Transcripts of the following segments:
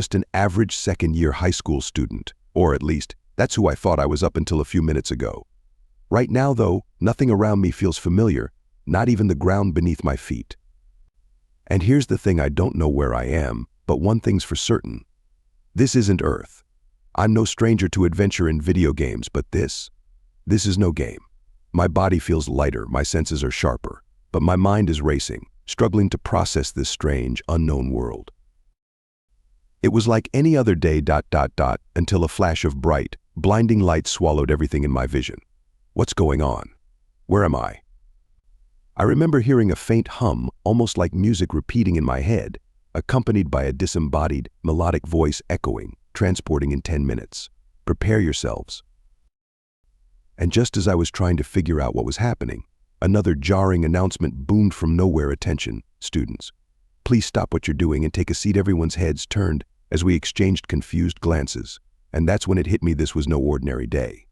Just an average second-year high school student, or at least, that's who I thought I was up until a few minutes ago. Right now, though, nothing around me feels familiar, not even the ground beneath my feet. And here's the thing, I don't know where I am, but one thing's for certain. This isn't Earth. I'm no stranger to adventure in video games, but this is no game. My body feels lighter, my senses are sharper, but my mind is racing, struggling to process this strange, unknown world. It was like any other day, until a flash of bright, blinding light swallowed everything in my vision. What's going on? Where am I? I remember hearing a faint hum, almost like music repeating in my head, accompanied by a disembodied, melodic voice echoing, transporting in 10 minutes. Prepare yourselves. And just as I was trying to figure out what was happening, another jarring announcement boomed from nowhere. Attention, students. Please stop what you're doing and take a seat. Everyone's heads turned as we exchanged confused glances, and that's when it hit me, this was no ordinary day.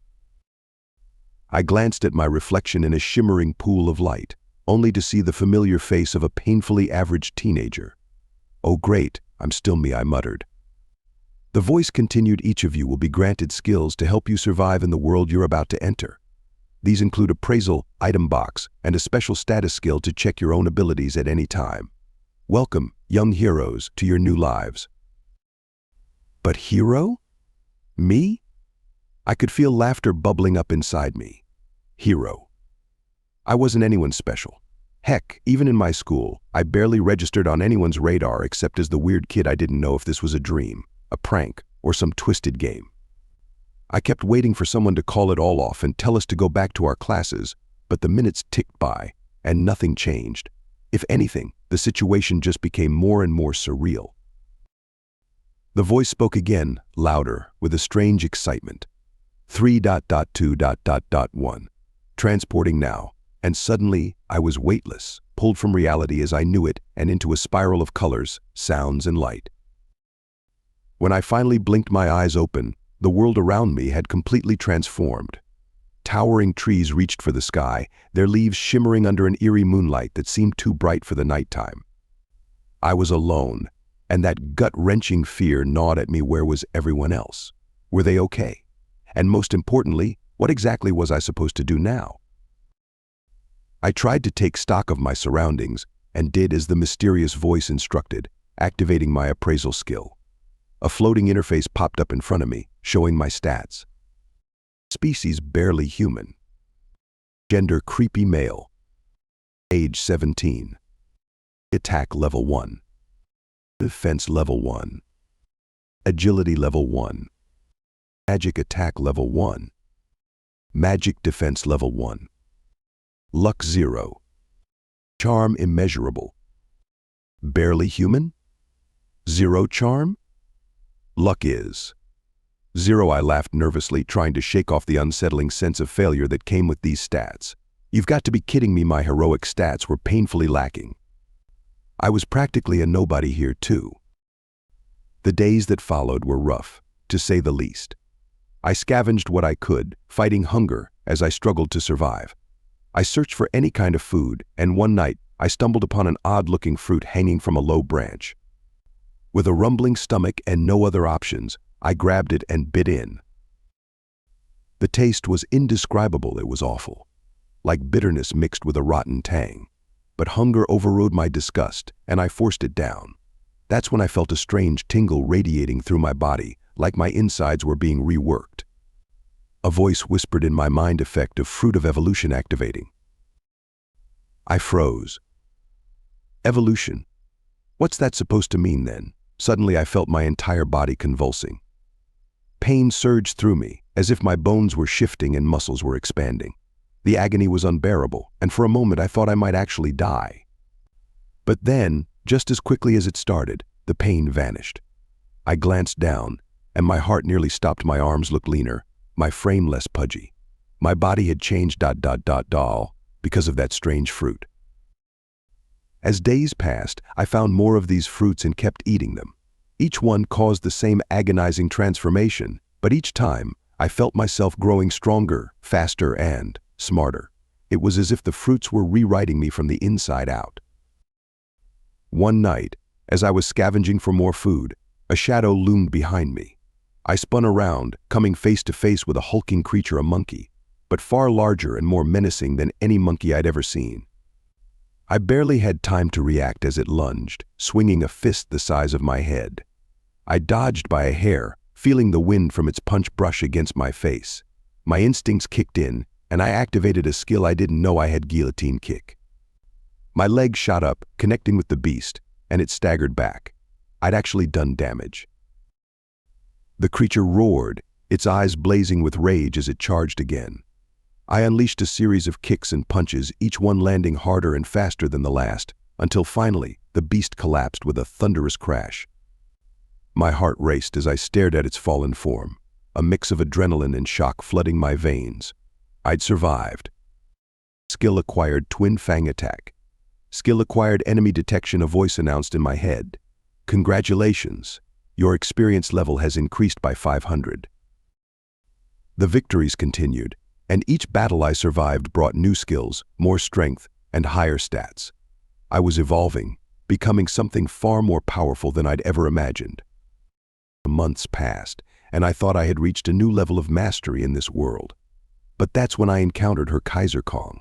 I glanced at my reflection in a shimmering pool of light, only to see the familiar face of a painfully average teenager. "Oh great, I'm still me," I muttered. The voice continued, "Each of you will be granted skills to help you survive in the world you're about to enter. These include appraisal, item box, and a special status skill to check your own abilities at any time. Welcome, young heroes, to your new lives." But hero? Me? I could feel laughter bubbling up inside me. Hero. I wasn't anyone special. Heck, even in my school, I barely registered on anyone's radar except as the weird kid. I didn't know if this was a dream, a prank, or some twisted game. I kept waiting for someone to call it all off and tell us to go back to our classes, but the minutes ticked by, and nothing changed. If anything, the situation just became more and more surreal. The voice spoke again, louder, with a strange excitement. 3.2.1. Transporting now, and suddenly I was weightless, pulled from reality as I knew it and into a spiral of colors, sounds, and light. When I finally blinked my eyes open, the world around me had completely transformed. Towering trees reached for the sky, their leaves shimmering under an eerie moonlight that seemed too bright for the nighttime. I was alone, and that gut-wrenching fear gnawed at me. Where was everyone else? Were they okay? And most importantly, what exactly was I supposed to do now? I tried to take stock of my surroundings and did as the mysterious voice instructed, activating my appraisal skill. A floating interface popped up in front of me, showing my stats. Species barely human. Gender creepy male. Age 17. Attack level 1. Defense level 1. Agility level 1. Magic attack level 1. Magic defense level 1. Luck 0. Charm immeasurable. Barely human? 0 charm? Luck is 0. I laughed nervously, trying to shake off the unsettling sense of failure that came with these stats. You've got to be kidding me, my heroic stats were painfully lacking. I was practically a nobody here too. The days that followed were rough, to say the least. I scavenged what I could, fighting hunger as I struggled to survive. I searched for any kind of food, and one night I stumbled upon an odd-looking fruit hanging from a low branch. With a rumbling stomach and no other options, I grabbed it and bit in. The taste was indescribable. It was awful, like bitterness mixed with a rotten tang. But hunger overrode my disgust, and I forced it down. That's when I felt a strange tingle radiating through my body, like my insides were being reworked. A voice whispered in my mind, effect of fruit of evolution activating. I froze. Evolution? What's that supposed to mean then? Suddenly I felt my entire body convulsing. Pain surged through me, as if my bones were shifting and muscles were expanding. The agony was unbearable, and for a moment I thought I might actually die. But then, just as quickly as it started, the pain vanished. I glanced down, and my heart nearly stopped. My arms looked leaner, my frame less pudgy. My body had changed because of that strange fruit. As days passed, I found more of these fruits and kept eating them. Each one caused the same agonizing transformation, but each time I felt myself growing stronger, faster, and smarter. It was as if the fruits were rewriting me from the inside out. One night, as I was scavenging for more food, A shadow loomed behind me. I spun around, coming face to face with a hulking creature, a monkey, but far larger and more menacing than any monkey I'd ever seen. I barely had time to react as it lunged, swinging a fist the size of my head. I dodged by a hair, feeling the wind from its punch brush against my face. My instincts kicked in, and I activated a skill I didn't know I had: guillotine kick. My leg shot up, connecting with the beast, and it staggered back. I'd actually done damage. The creature roared, its eyes blazing with rage as it charged again. I unleashed a series of kicks and punches, each one landing harder and faster than the last, until finally the beast collapsed with a thunderous crash. My heart raced as I stared at its fallen form, a mix of adrenaline and shock flooding my veins. I'd survived. Skill acquired: Twin Fang Attack. Skill acquired: Enemy Detection. A voice announced in my head. Congratulations, your experience level has increased by 500. The victories continued, and each battle I survived brought new skills, more strength, and higher stats. I was evolving, becoming something far more powerful than I'd ever imagined. Months passed, and I thought I had reached a new level of mastery in this world. But that's when I encountered her Kaiser Kong.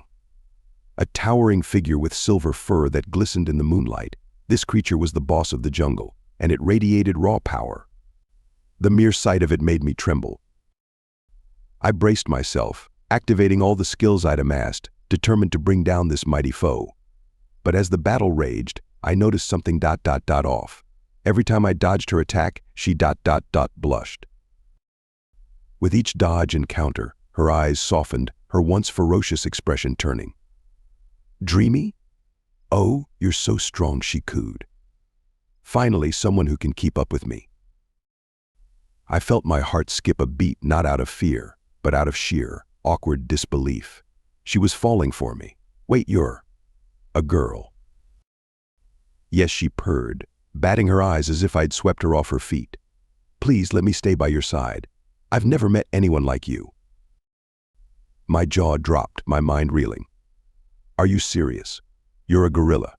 A towering figure with silver fur that glistened in the moonlight, this creature was the boss of the jungle, and it radiated raw power. The mere sight of it made me tremble. I braced myself, activating all the skills I'd amassed, determined to bring down this mighty foe. But as the battle raged, I noticed something off. Every time I dodged her attack, she blushed. With each dodge and counter, her eyes softened, her once ferocious expression turning. Dreamy? Oh, you're so strong, she cooed. Finally, someone who can keep up with me. I felt my heart skip a beat, not out of fear, but out of sheer, awkward disbelief. She was falling for me. Wait, you're a girl. Yes, she purred, batting her eyes as if I'd swept her off her feet. Please let me stay by your side. I've never met anyone like you. My jaw dropped, my mind reeling. Are you serious? You're a gorilla.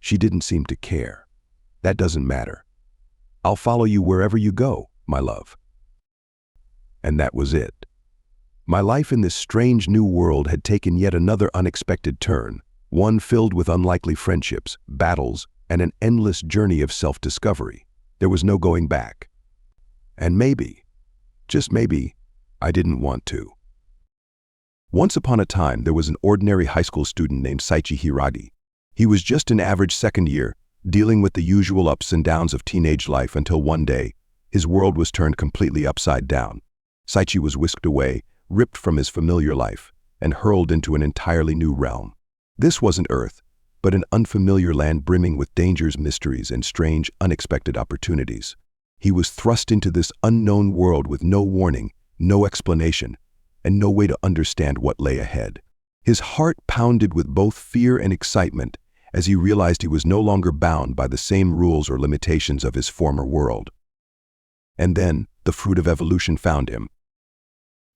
She didn't seem to care. That doesn't matter. I'll follow you wherever you go, my love. And that was it. My life in this strange new world had taken yet another unexpected turn, one filled with unlikely friendships, battles, and an endless journey of self-discovery. There was no going back. And maybe, just maybe, I didn't want to. Once upon a time, there was an ordinary high school student named Sei Hiiragi. He was just an average second year, dealing with the usual ups and downs of teenage life until one day, his world was turned completely upside down. Saichi was whisked away, ripped from his familiar life, and hurled into an entirely new realm. This wasn't Earth, but an unfamiliar land brimming with dangers, mysteries, and strange, unexpected opportunities. He was thrust into this unknown world with no warning, no explanation, and no way to understand what lay ahead. His heart pounded with both fear and excitement as he realized he was no longer bound by the same rules or limitations of his former world. And then, the fruit of evolution found him.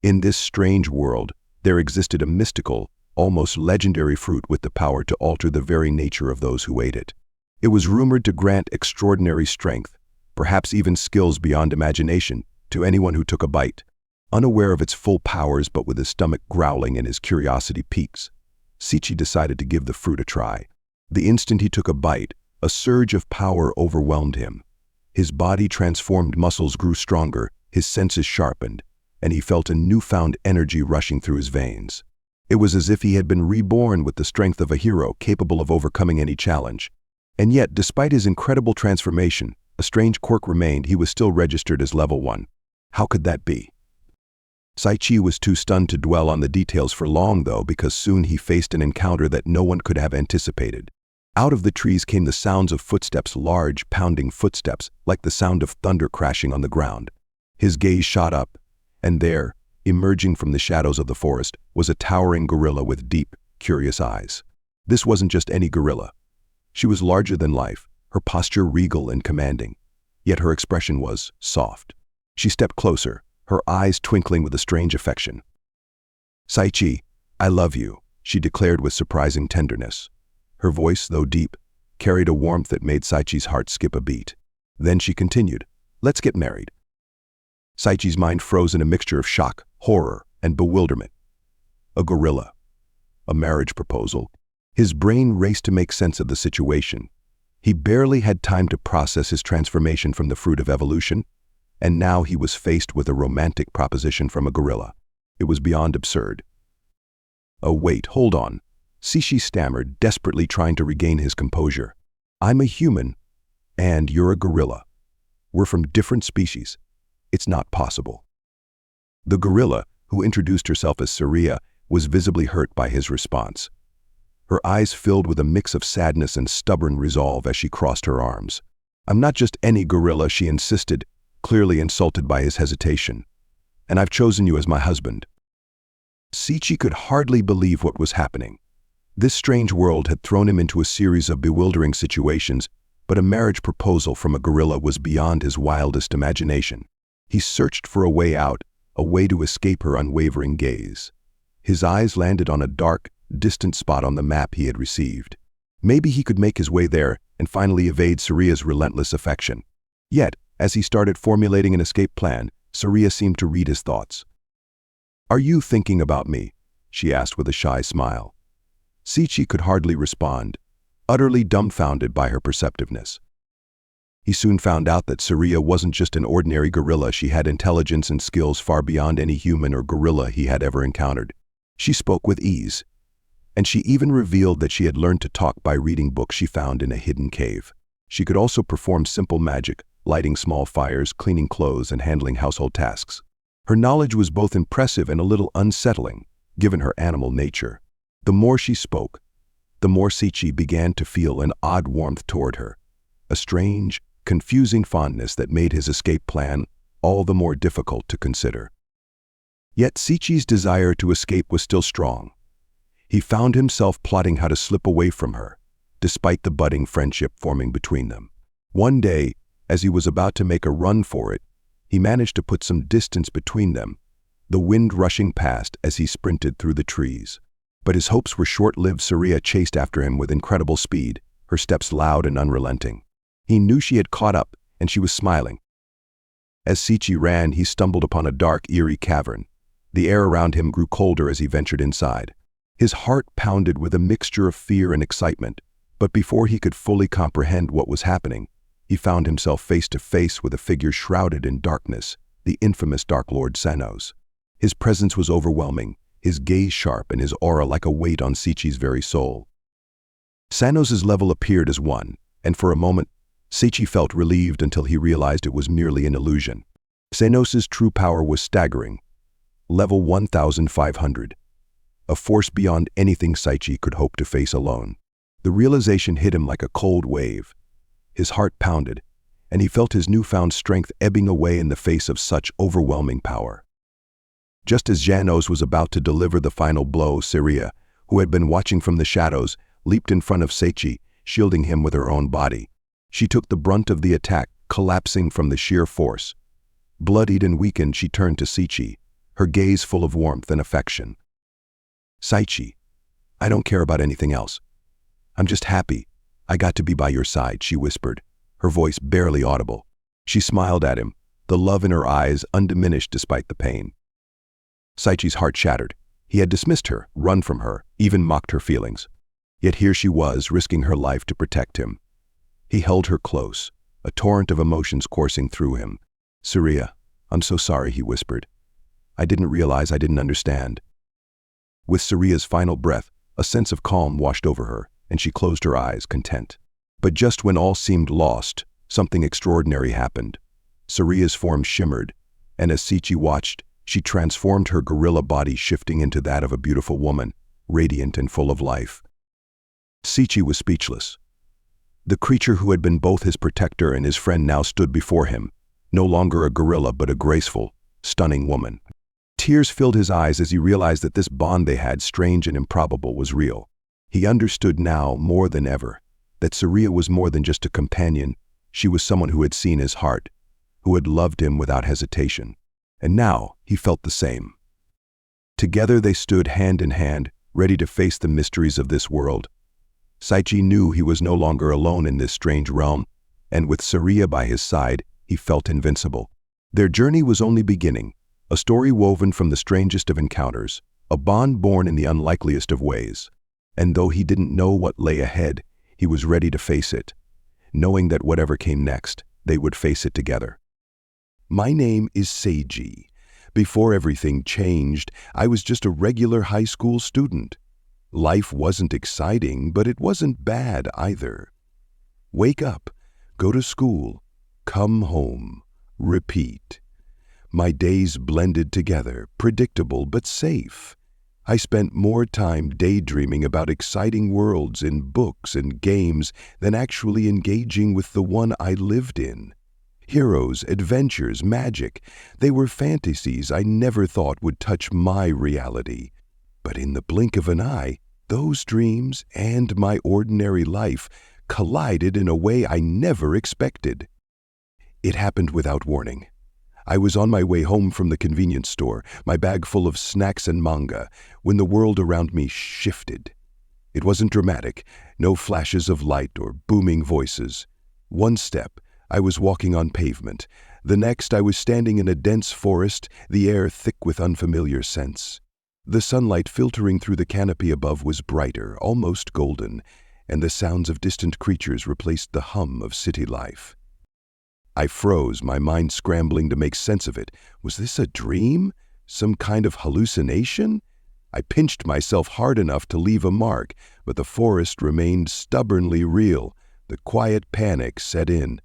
In this strange world, there existed a mystical, almost legendary fruit with the power to alter the very nature of those who ate it. It was rumored to grant extraordinary strength, perhaps even skills beyond imagination, to anyone who took a bite. Unaware of its full powers but with his stomach growling and his curiosity piques, Saichi decided to give the fruit a try. The instant he took a bite, a surge of power overwhelmed him. His body transformed, muscles grew stronger, his senses sharpened, and he felt a newfound energy rushing through his veins. It was as if he had been reborn with the strength of a hero capable of overcoming any challenge. And yet, despite his incredible transformation, a strange quirk remained: he was still registered as level 1. How could that be? Saichi was too stunned to dwell on the details for long, though, because soon he faced an encounter that no one could have anticipated. Out of the trees came the sounds of footsteps, large, pounding footsteps, like the sound of thunder crashing on the ground. His gaze shot up, and there, emerging from the shadows of the forest, was a towering gorilla with deep, curious eyes. This wasn't just any gorilla. She was larger than life, her posture regal and commanding, yet her expression was soft. She stepped closer, her eyes twinkling with a strange affection. "Saichi, I love you," she declared with surprising tenderness. Her voice, though deep, carried a warmth that made Saichi's heart skip a beat. Then she continued, "Let's get married." Saichi's mind froze in a mixture of shock, horror, and bewilderment. A gorilla. A marriage proposal. His brain raced to make sense of the situation. He barely had time to process his transformation from the fruit of evolution, and now he was faced with a romantic proposition from a gorilla. It was beyond absurd. "Oh, wait, hold on," Seichi stammered, desperately trying to regain his composure. "I'm a human, and you're a gorilla. We're from different species. It's not possible." The gorilla, who introduced herself as Saria, was visibly hurt by his response. Her eyes filled with a mix of sadness and stubborn resolve as she crossed her arms. "I'm not just any gorilla," she insisted, clearly insulted by his hesitation. "And I've chosen you as my husband." Seichi could hardly believe what was happening. This strange world had thrown him into a series of bewildering situations, but a marriage proposal from a gorilla was beyond his wildest imagination. He searched for a way out, a way to escape her unwavering gaze. His eyes landed on a dark, distant spot on the map he had received. Maybe he could make his way there and finally evade Saria's relentless affection. Yet, as he started formulating an escape plan, Saria seemed to read his thoughts. "Are you thinking about me?" she asked with a shy smile. Seichi could hardly respond, utterly dumbfounded by her perceptiveness. He soon found out that Saria wasn't just an ordinary gorilla. She had intelligence and skills far beyond any human or gorilla he had ever encountered. She spoke with ease, and she even revealed that she had learned to talk by reading books she found in a hidden cave. She could also perform simple magic, lighting small fires, cleaning clothes, and handling household tasks. Her knowledge was both impressive and a little unsettling, given her animal nature. The more she spoke, the more Seichi began to feel an odd warmth toward her, a strange, confusing fondness that made his escape plan all the more difficult to consider. Yet Seichi's desire to escape was still strong. He found himself plotting how to slip away from her, despite the budding friendship forming between them. One day, as he was about to make a run for it, he managed to put some distance between them, the wind rushing past as he sprinted through the trees. But his hopes were short-lived. Saria chased after him with incredible speed, her steps loud and unrelenting. He knew she had caught up, and she was smiling. As Seichi ran, he stumbled upon a dark, eerie cavern. The air around him grew colder as he ventured inside. His heart pounded with a mixture of fear and excitement, but before he could fully comprehend what was happening, he found himself face to face with a figure shrouded in darkness, the infamous Dark Lord Sanos. His presence was overwhelming, his gaze sharp and his aura like a weight on Seichi's very soul. Sanos's level appeared as 1, and for a moment, Seichi felt relieved until he realized it was merely an illusion. Sanos's true power was staggering. Level 1500. A force beyond anything Seichi could hope to face alone. The realization hit him like a cold wave. His heart pounded, and he felt his newfound strength ebbing away in the face of such overwhelming power. Just as Janos was about to deliver the final blow, Saria, who had been watching from the shadows, leaped in front of Seichi, shielding him with her own body. She took the brunt of the attack, collapsing from the sheer force. Bloodied and weakened, she turned to Seichi, her gaze full of warmth and affection. "Seichi, I don't care about anything else. I'm just happy I got to be by your side," she whispered, her voice barely audible. She smiled at him, the love in her eyes undiminished despite the pain. Saichi's heart shattered. He had dismissed her, run from her, even mocked her feelings. Yet here she was, risking her life to protect him. He held her close, a torrent of emotions coursing through him. "Saria, I'm so sorry," he whispered. "I didn't realize, I didn't understand." With Saria's final breath, a sense of calm washed over her, and she closed her eyes, content. But just when all seemed lost, something extraordinary happened. Saria's form shimmered, and as Seichi watched, she transformed, her gorilla body shifting into that of a beautiful woman, radiant and full of life. Seichi was speechless. The creature who had been both his protector and his friend now stood before him, no longer a gorilla but a graceful, stunning woman. Tears filled his eyes as he realized that this bond they had, strange and improbable, was real. He understood now, more than ever, that Saria was more than just a companion. She was someone who had seen his heart, who had loved him without hesitation. And now he felt the same. Together they stood hand in hand, ready to face the mysteries of this world. Seichi knew he was no longer alone in this strange realm. and with Saria by his side, he felt invincible. Their journey was only beginning, a story woven from the strangest of encounters, a bond born in the unlikeliest of ways. And though he didn't know what lay ahead, he was ready to face it, knowing that whatever came next, they would face it together. My name is Seiji. Before everything changed, I was just a regular high school student. Life wasn't exciting, but it wasn't bad either. Wake up, go to school, come home, repeat. My days blended together, predictable but safe. I spent more time daydreaming about exciting worlds in books and games than actually engaging with the one I lived in. Heroes, adventures, magic, they were fantasies I never thought would touch my reality. But in the blink of an eye, those dreams and my ordinary life collided in a way I never expected. It happened without warning. I was on my way home from the convenience store, my bag full of snacks and manga, when the world around me shifted. It wasn't dramatic, no flashes of light or booming voices. One step, I was walking on pavement. The next, I was standing in a dense forest, the air thick with unfamiliar scents. The sunlight filtering through the canopy above was brighter, almost golden, and the sounds of distant creatures replaced the hum of city life. I froze, my mind scrambling to make sense of it. Was this a dream? Some kind of hallucination? I pinched myself hard enough to leave a mark, but the forest remained stubbornly real. The quiet panic set in.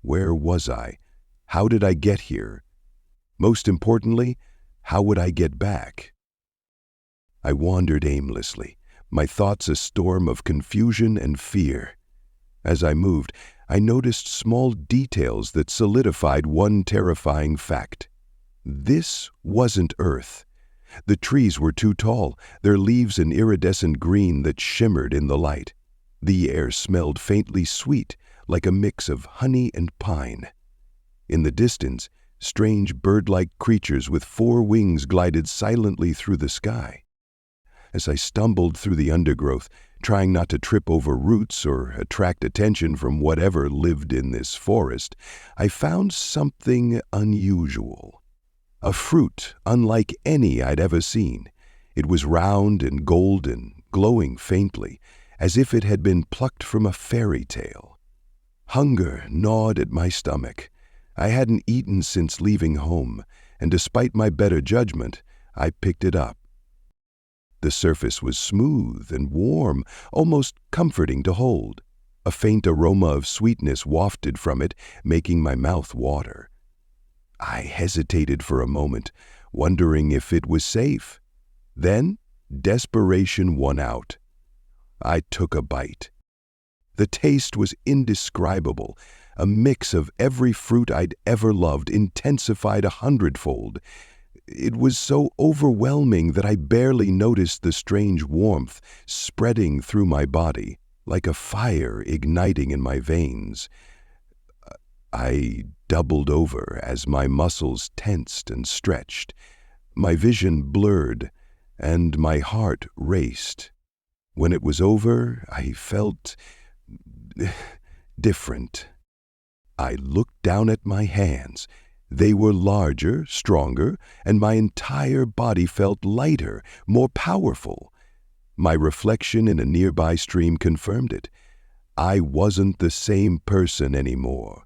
Where was I? How did I get here? Most importantly, how would I get back? I wandered aimlessly, my thoughts a storm of confusion and fear. As I moved, I noticed small details that solidified one terrifying fact. This wasn't Earth. The trees were too tall, their leaves an iridescent green that shimmered in the light. The air smelled faintly sweet, like a mix of honey and pine. In the distance, strange bird-like creatures with 4 wings glided silently through the sky. As I stumbled through the undergrowth, trying not to trip over roots or attract attention from whatever lived in this forest, I found something unusual. A fruit unlike any I'd ever seen. It was round and golden, glowing faintly, as if it had been plucked from a fairy tale. Hunger gnawed at my stomach. I hadn't eaten since leaving home, and despite my better judgment, I picked it up. The surface was smooth and warm, almost comforting to hold. A faint aroma of sweetness wafted from it, making my mouth water. I hesitated for a moment, wondering if it was safe. Then, desperation won out. I took a bite. The taste was indescribable, a mix of every fruit I'd ever loved intensified 100-fold. It was so overwhelming that I barely noticed the strange warmth spreading through my body, like a fire igniting in my veins. I doubled over as my muscles tensed and stretched. My vision blurred, and my heart raced. When it was over, I felt different. I looked down at my hands. They were larger, stronger, and my entire body felt lighter, more powerful. My reflection in a nearby stream confirmed it. I wasn't the same person anymore.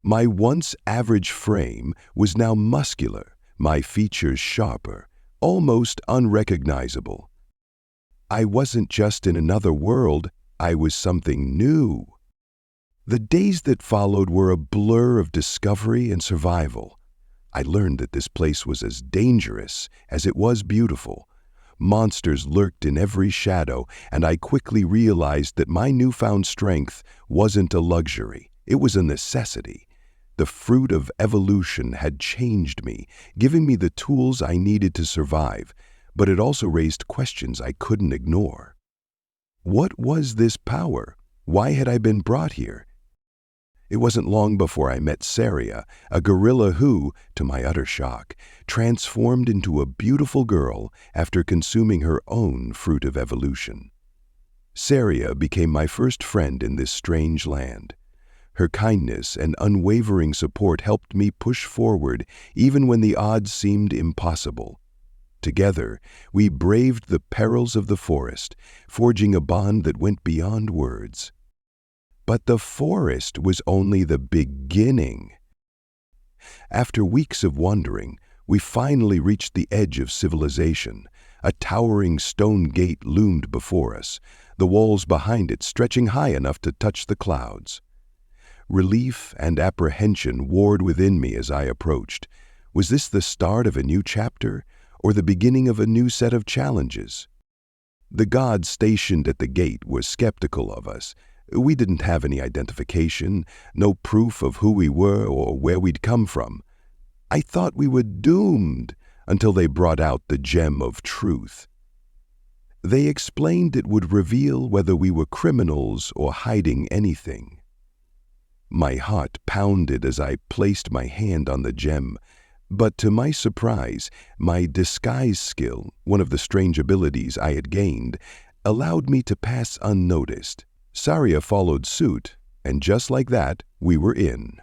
My once average frame was now muscular, my features sharper, almost unrecognizable. I wasn't just in another world, I was something new. The days that followed were a blur of discovery and survival. I learned that this place was as dangerous as it was beautiful. Monsters lurked in every shadow, and I quickly realized that my newfound strength wasn't a luxury, it was a necessity. The fruit of evolution had changed me, giving me the tools I needed to survive, but it also raised questions I couldn't ignore. What was this power? Why had I been brought here? It wasn't long before I met Saria, a gorilla who, to my utter shock, transformed into a beautiful girl after consuming her own fruit of evolution. Saria became my first friend in this strange land. Her kindness and unwavering support helped me push forward even when the odds seemed impossible. Together, we braved the perils of the forest, forging a bond that went beyond words. But the forest was only the beginning. After weeks of wandering, we finally reached the edge of civilization. A towering stone gate loomed before us, the walls behind it stretching high enough to touch the clouds. Relief and apprehension warred within me as I approached. Was this the start of a new chapter, or the beginning of a new set of challenges? The gods stationed at the gate were skeptical of us. We didn't have any identification, no proof of who we were or where we'd come from. I thought we were doomed until they brought out the gem of truth. They explained it would reveal whether we were criminals or hiding anything. My heart pounded as I placed my hand on the gem, but to my surprise, my disguise skill, one of the strange abilities I had gained, allowed me to pass unnoticed. Saria followed suit, and just like that, we were in.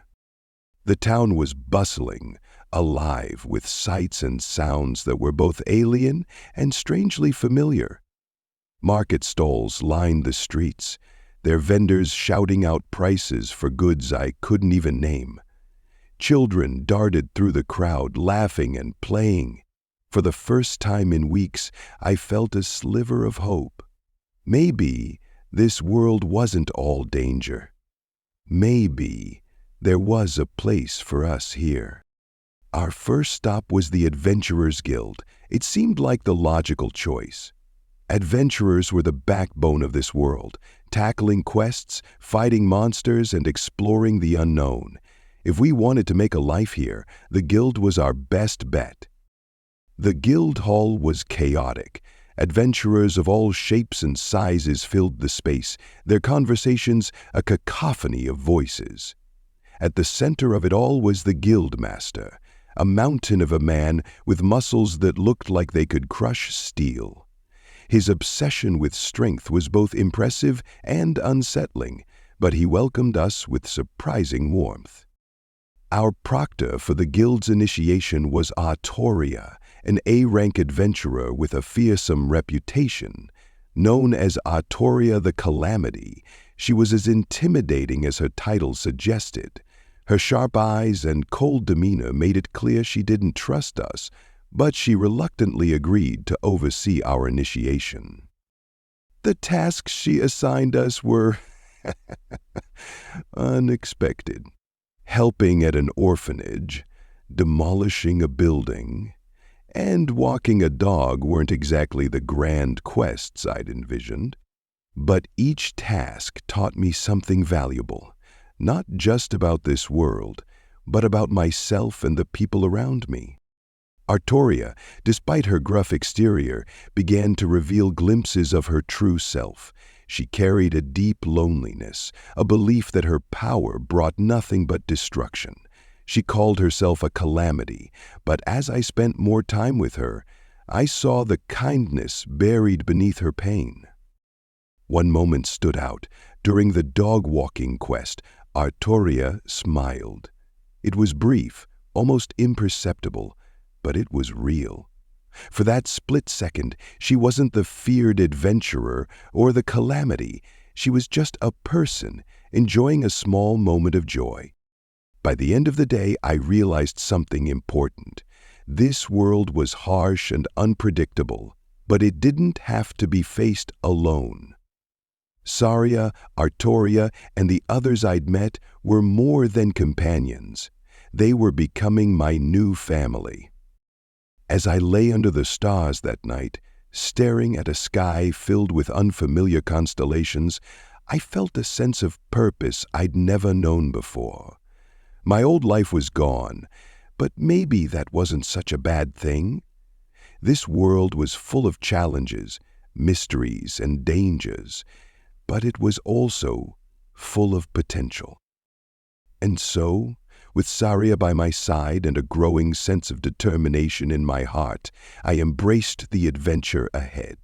The town was bustling, alive with sights and sounds that were both alien and strangely familiar. Market stalls lined the streets, their vendors shouting out prices for goods I couldn't even name. Children darted through the crowd, laughing and playing. For the first time in weeks, I felt a sliver of hope. Maybe this world wasn't all danger. Maybe there was a place for us here. Our first stop was the Adventurers Guild. It seemed like the logical choice. Adventurers were the backbone of this world, tackling quests, fighting monsters, and exploring the unknown. If we wanted to make a life here, the guild was our best bet. The guild hall was chaotic. Adventurers of all shapes and sizes filled the space, their conversations a cacophony of voices. At the center of it all was the guild master, a mountain of a man with muscles that looked like they could crush steel. His obsession with strength was both impressive and unsettling, but he welcomed us with surprising warmth. Our proctor for the guild's initiation was Artoria, an A-rank adventurer with a fearsome reputation. Known as Artoria the Calamity, she was as intimidating as her title suggested. Her sharp eyes and cold demeanor made it clear she didn't trust us, but she reluctantly agreed to oversee our initiation. The tasks she assigned us were unexpected. Helping at an orphanage, demolishing a building, and walking a dog weren't exactly the grand quests I'd envisioned. But each task taught me something valuable, not just about this world, but about myself and the people around me. Artoria, despite her gruff exterior, began to reveal glimpses of her true self. She carried a deep loneliness, a belief that her power brought nothing but destruction. She called herself a calamity, but as I spent more time with her, I saw the kindness buried beneath her pain. One moment stood out. During the dog-walking quest, Artoria smiled. It was brief, almost imperceptible, but it was real. For that split second, she wasn't the feared adventurer or the calamity. She was just a person enjoying a small moment of joy. By the end of the day, I realized something important. This world was harsh and unpredictable, but it didn't have to be faced alone. Saria, Artoria, and the others I'd met were more than companions. They were becoming my new family. As I lay under the stars that night, staring at a sky filled with unfamiliar constellations, I felt a sense of purpose I'd never known before. My old life was gone, but maybe that wasn't such a bad thing. This world was full of challenges, mysteries, and dangers, but it was also full of potential. And so, with Saria by my side and a growing sense of determination in my heart, I embraced the adventure ahead.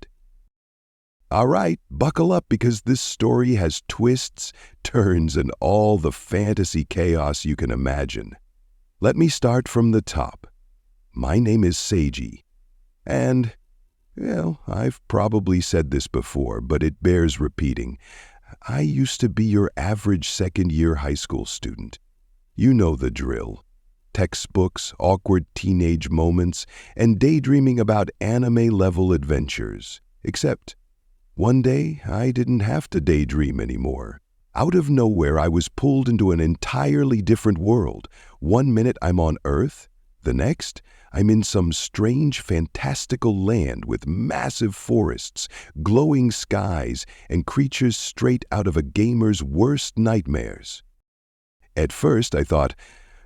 All right, buckle up because this story has twists, turns, and all the fantasy chaos you can imagine. Let me start from the top. My name is Seiji, and, well, I've probably said this before, but it bears repeating. I used to be your average second-year high school student. You know the drill. Textbooks, awkward teenage moments, and daydreaming about anime-level adventures. Except, one day, I didn't have to daydream anymore. Out of nowhere, I was pulled into an entirely different world. One minute I'm on Earth, the next, I'm in some strange, fantastical land with massive forests, glowing skies, and creatures straight out of a gamer's worst nightmares. At first, I thought,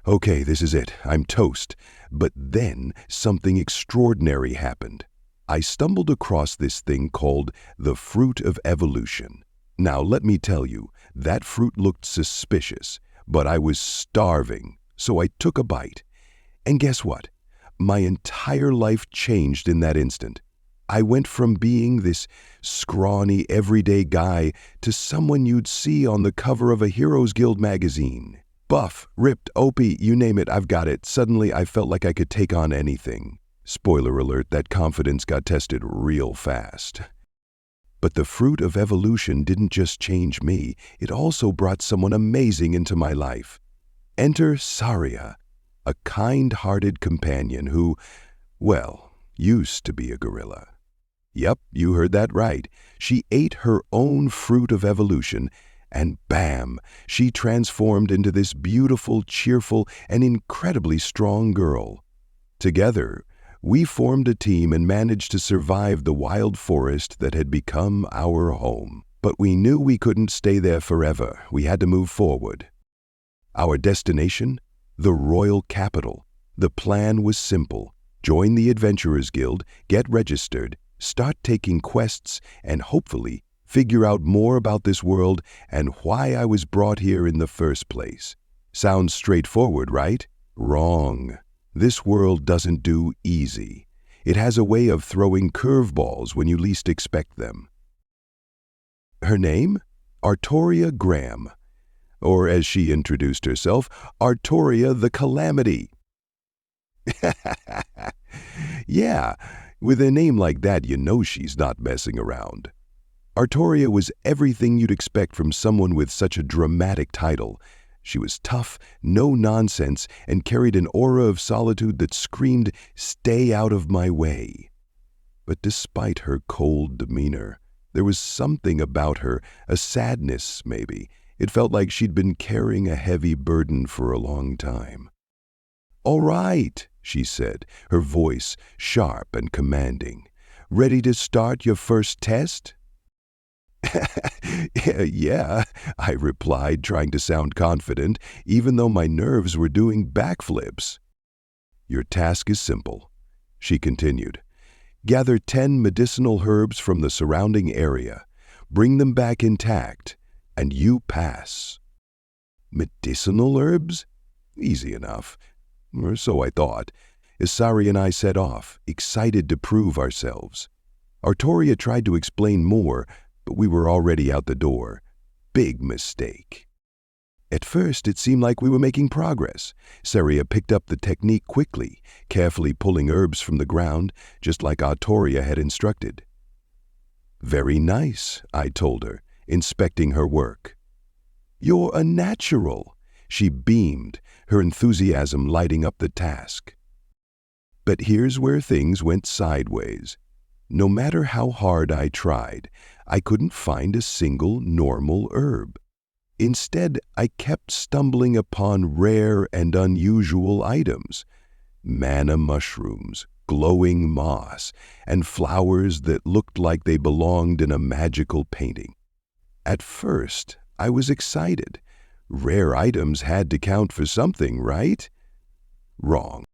okay, this is it, I'm toast. But then something extraordinary happened. I stumbled across this thing called the fruit of evolution. Now, let me tell you, that fruit looked suspicious, but I was starving, so I took a bite. And guess what? My entire life changed in that instant. I went from being this scrawny, everyday guy to someone you'd see on the cover of a Heroes Guild magazine. Buff, ripped, OP, you name it, I've got it. Suddenly, I felt like I could take on anything. Spoiler alert, that confidence got tested real fast. But the fruit of evolution didn't just change me, it also brought someone amazing into my life. Enter Saria, a kind-hearted companion who, well, used to be a gorilla. Yep, you heard that right. She ate her own fruit of evolution, and bam, she transformed into this beautiful, cheerful, and incredibly strong girl. Together, we formed a team and managed to survive the wild forest that had become our home. But we knew we couldn't stay there forever. We had to move forward. Our destination? The royal capital. The plan was simple. Join the Adventurers Guild, get registered, start taking quests, and hopefully figure out more about this world and why I was brought here in the first place. Sounds straightforward, right? Wrong. This world doesn't do easy. It has a way of throwing curveballs when you least expect them. Her name? Artoria Graham. Or as she introduced herself, Artoria the Calamity. Yeah, with a name like that, you know she's not messing around. Artoria was everything you'd expect from someone with such a dramatic title. She was tough, no nonsense, and carried an aura of solitude that screamed, "Stay out of my way." But despite her cold demeanor, there was something about her, a sadness maybe. It felt like she'd been carrying a heavy burden for a long time. "All right," she said, her voice sharp and commanding. "Ready to start your first test?" Yeah, I replied, trying to sound confident, even though my nerves were doing backflips. "Your task is simple," she continued. "Gather 10 medicinal herbs from the surrounding area. Bring them back intact, and you pass." Medicinal herbs? Easy enough. Or so I thought. Isari and I set off, excited to prove ourselves. Artoria tried to explain more, but we were already out the door. Big mistake. At first, it seemed like we were making progress. Saria picked up the technique quickly, carefully pulling herbs from the ground, just like Artoria had instructed. "Very nice," I told her, inspecting her work. "You're a natural," she beamed, her enthusiasm lighting up the task. But here's where things went sideways. No matter how hard I tried, I couldn't find a single normal herb. Instead, I kept stumbling upon rare and unusual items. Mana mushrooms, glowing moss, and flowers that looked like they belonged in a magical painting. At first, I was excited. Rare items had to count for something, right? Wrong.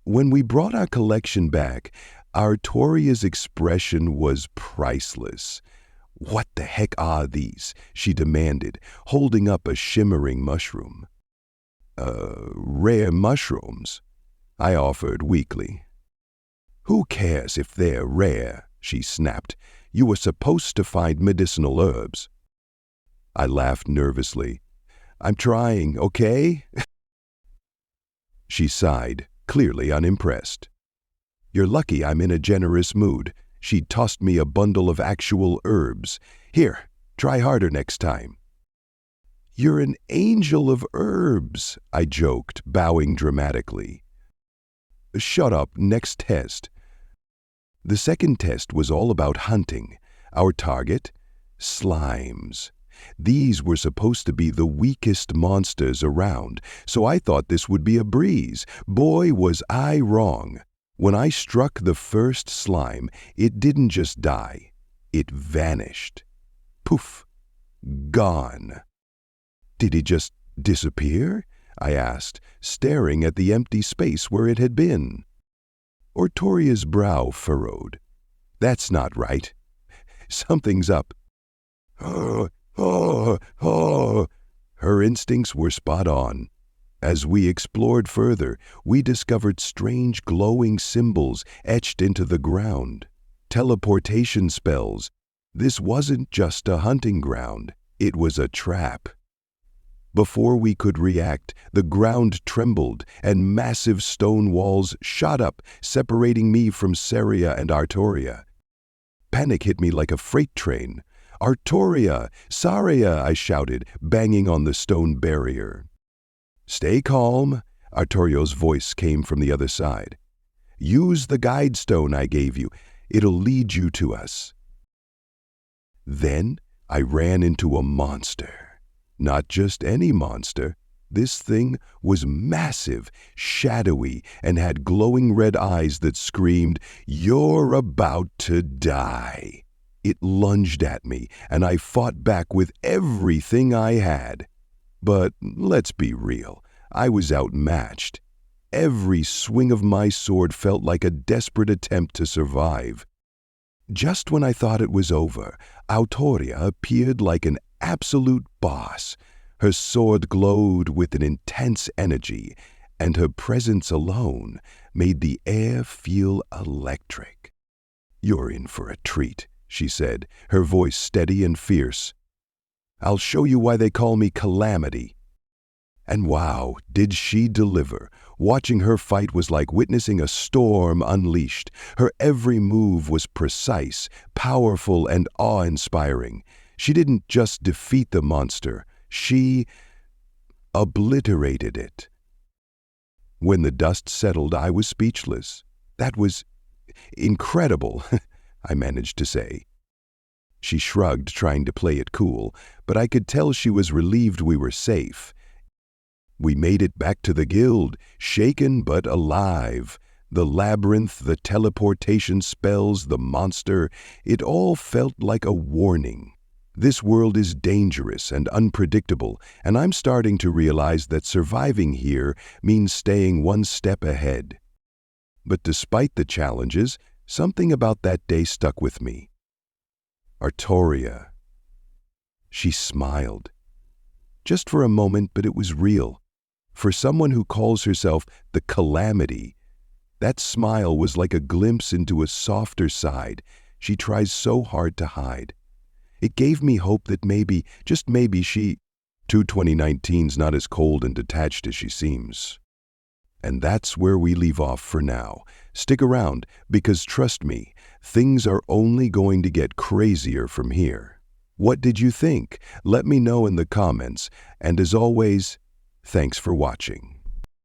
When we brought our collection back, Artoria's expression was priceless. "What the heck are these?" she demanded, holding up a shimmering mushroom. Rare mushrooms," I offered weakly. "Who cares if they're rare?" she snapped. You were supposed to find medicinal herbs." I laughed nervously. "I'm trying, okay?" She sighed, clearly unimpressed. "You're lucky I'm in a generous mood." She tossed me a bundle of actual herbs. "Here, try harder next time." "You're an angel of herbs," I joked, bowing dramatically. "Shut up, next test." The second test was all about hunting. Our target? Slimes. These were supposed to be the weakest monsters around, so I thought this would be a breeze. Boy, was I wrong. When I struck the first slime, it didn't just die. It vanished. Poof. Gone. "Did he just disappear?" I asked, staring at the empty space where it had been. Artoria's brow furrowed. "That's not right. Something's up." "Oh, oh, oh." Her instincts were spot on. As we explored further, we discovered strange glowing symbols etched into the ground. Teleportation spells. This wasn't just a hunting ground. It was a trap. Before we could react, the ground trembled and massive stone walls shot up, separating me from Saria and Artoria. Panic hit me like a freight train. "Artoria! Saria!" I shouted, banging on the stone barrier. "Stay calm," Artorio's voice came from the other side. "Use the guide stone I gave you. It'll lead you to us." Then I ran into a monster. Not just any monster. This thing was massive, shadowy, and had glowing red eyes that screamed, "You're about to die." It lunged at me, and I fought back with everything I had. But let's be real, I was outmatched. Every swing of my sword felt like a desperate attempt to survive. Just when I thought it was over, Artoria appeared like an absolute boss. Her sword glowed with an intense energy, and her presence alone made the air feel electric. "You're in for a treat," she said, her voice steady and fierce. "I'll show you why they call me Calamity." And wow, did she deliver. Watching her fight was like witnessing a storm unleashed. Her every move was precise, powerful, and awe-inspiring. She didn't just defeat the monster, she obliterated it. When the dust settled, I was speechless. "That was incredible," I managed to say. She shrugged, trying to play it cool, but I could tell she was relieved we were safe. We made it back to the guild, shaken but alive. The labyrinth, the teleportation spells, the monster, it all felt like a warning. This world is dangerous and unpredictable, and I'm starting to realize that surviving here means staying one step ahead. But despite the challenges, something about that day stuck with me. Artoria. She smiled. Just for a moment, but it was real. For someone who calls herself the Calamity, that smile was like a glimpse into a softer side she tries so hard to hide. It gave me hope that maybe, just maybe, 2019's not as cold and detached as she seems. And that's where we leave off for now. Stick around, because trust me, things are only going to get crazier from here. What did you think? Let me know in the comments, and as always, thanks for watching.